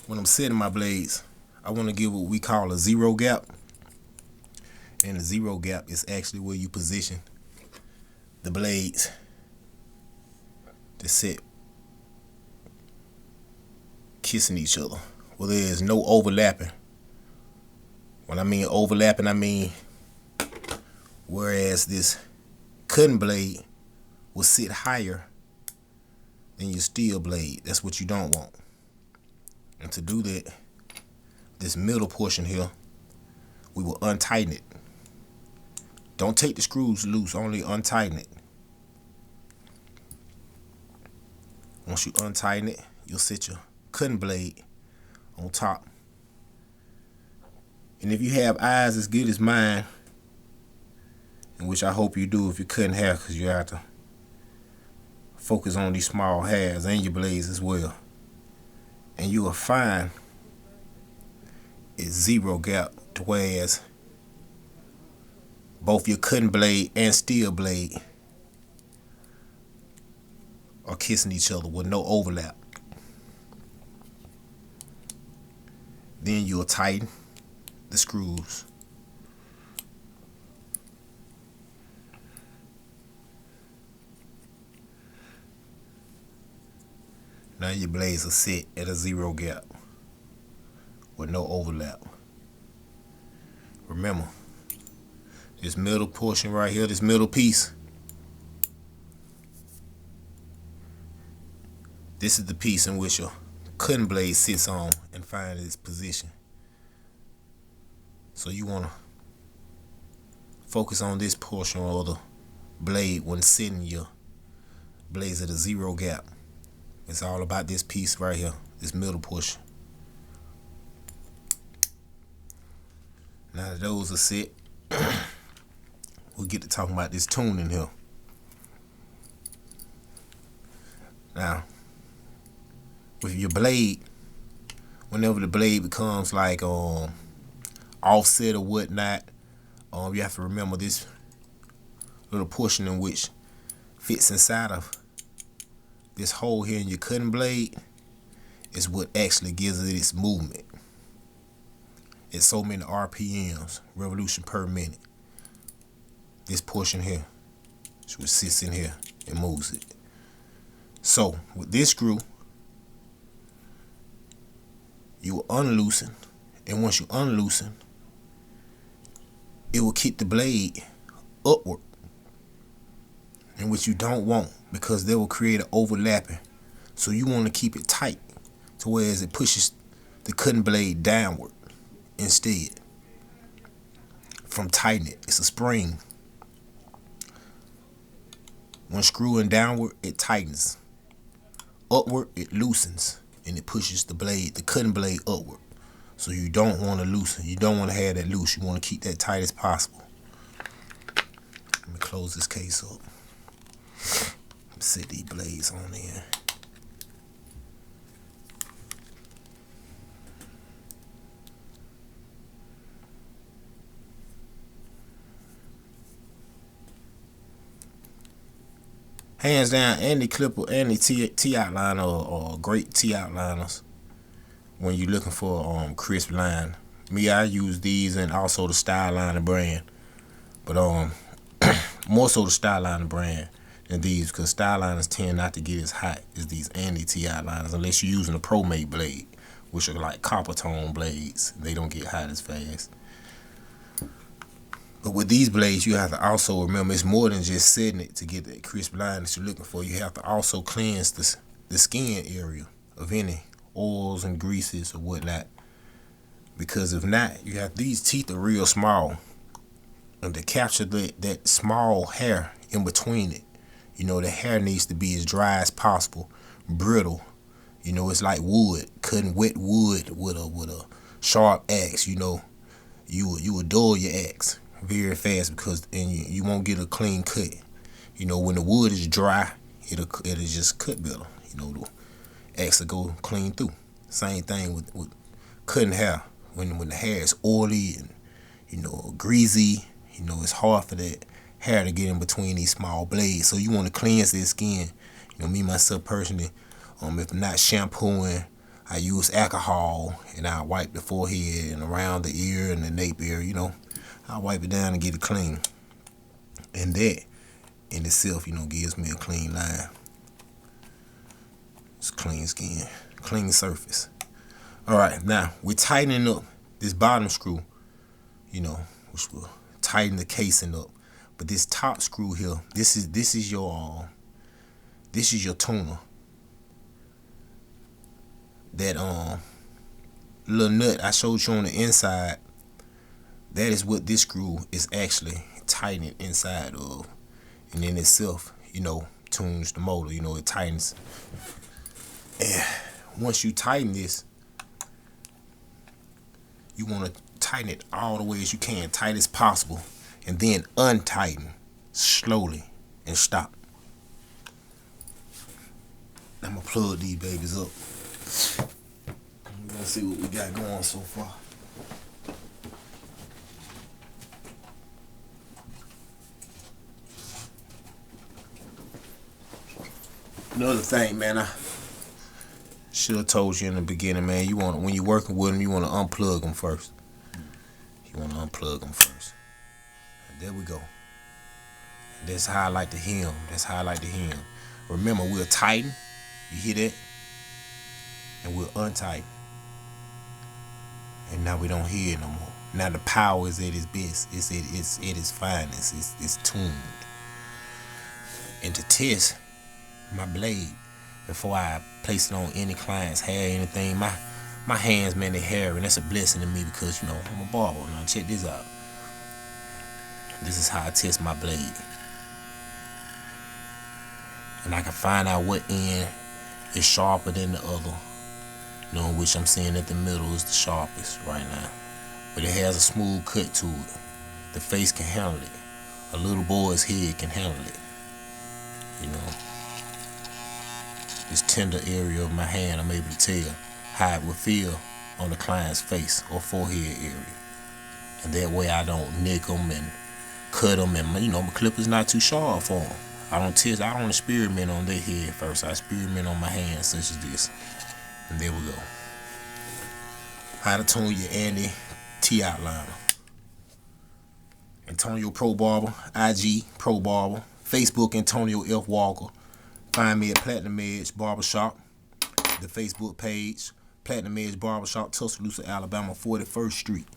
when I'm setting my blades, I want to give what we call a zero gap. And the zero gap is actually where you position the blades to sit kissing each other. Well, there is no overlapping. When I mean overlapping, I mean whereas this cutting blade will sit higher than your steel blade. That's what you don't want. And to do that, this middle portion here, we will untighten it. Don't take the screws loose, only untighten it. Once you untighten it, you'll set your cutting blade on top. And if you have eyes as good as mine, in which I hope you do if you're cutting hair, because you have to focus on these small hairs and your blades as well, and you will find it's zero gap, to whereas both your cutting blade and steel blade are kissing each other with no overlap. Then you'll tighten the screws. Now your blades are set at a zero gap with no overlap. Remember, this middle portion right here, this middle piece, this is the piece in which your cutting blade sits on and finds its position. So you want to focus on this portion of the blade when setting your blades at a zero gap. It's all about this piece right here, this middle portion. Now that those are set, we'll get to talking about this tuning here. Now, with your blade, whenever the blade becomes like offset or whatnot, you have to remember this little portion in which fits inside of this hole here in your cutting blade is what actually gives it its movement. It's so many RPMs, revolution per minute. This portion here, which sits in here and moves it. So with this screw, you will unloosen, and once you unloosen, it will keep the blade upward, in which you don't want, because they will create an overlapping. So you want to keep it tight to whereas it pushes the cutting blade downward instead from tightening it. It's a spring. When screwing downward, it tightens. Upward, it loosens, and it pushes the blade, the cutting blade, upward. So you don't want to loosen. You don't want to have that loose. You want to keep that tight as possible. Let me close this case up. Set these blades on in. Hands down, any clipper, any T-OutLiner or great T-OutLiners when you're looking for crisp line. Me, I use these and also the StyleLiner brand, but more so the StyleLiner brand than these, because StyleLiners tend not to get as hot as these Andis T-OutLiners unless you're using a Pro-Made blade, which are like copper tone blades. They don't get hot as fast. But with these blades, you have to also remember it's more than just setting it to get that crisp line that you're looking for. You have to also cleanse the skin area of any oils and greases or whatnot. Because if not, you have these teeth are real small, and to capture that small hair in between it, you know, the hair needs to be as dry as possible, brittle. You know, it's like wood, cutting wet wood with a sharp axe. You know, you dull your axe very fast, because and you won't get a clean cut. You know, when the wood is dry, it'll just cut better. You know, the axe will go clean through. Same thing with cutting hair. When the hair is oily and, you know, greasy, you know, it's hard for that hair to get in between these small blades. So you want to cleanse their skin. You know, me myself personally, if I'm not shampooing, I use alcohol and I wipe the forehead and around the ear and the nape area, you know. I wipe it down and get it clean. And that in itself, you know, gives me a clean line. It's clean skin, clean surface. Alright, now we're tightening up this bottom screw, you know, which will tighten the casing up. But this top screw here, this is your tuner. That little nut I showed you on the inside, that is what this screw is actually tightening inside of. And in itself, you know, tunes the motor, you know, it tightens. And once you tighten this, you want to tighten it all the way as you can, tight as possible, and then untighten slowly and stop. I'm gonna plug these babies up. We're gonna see what we got going so far. Another thing, man, I should have told you in the beginning, man. You want, when you're working with them, you want to unplug them first. You want to unplug them first. And there we go. And that's how I like to hear them. That's how I like to hear them. Remember, we'll tighten. You hear that? And we'll untighten. And now we don't hear it no more. Now the power is at its best. It's at its finest. It's tuned. And to test my blade before I place it on any client's hair, anything, my hands, man, they hairy, and that's a blessing to me because, you know, I'm a barber. Now check this out. This is how I test my blade. And I can find out what end is sharper than the other. You know, which I'm seeing at the middle is the sharpest right now. But it has a smooth cut to it. The face can handle it. A little boy's head can handle it. You know, this tender area of my hand, I'm able to tell how it would feel on the client's face or forehead area. And that way I don't nick them and cut them, and, you know, my clipper's not too sharp for them. I don't experiment on their head first. I experiment on my hand, such as this. And there we go. How to tune your Andis T-OutLiner. Antonio Probarber, IG Probarber, Facebook Antonio F. Walker. Find me at Platinum Edge Barbershop, the Facebook page, Platinum Edge Barbershop, Tuscaloosa, Alabama, 41st Street.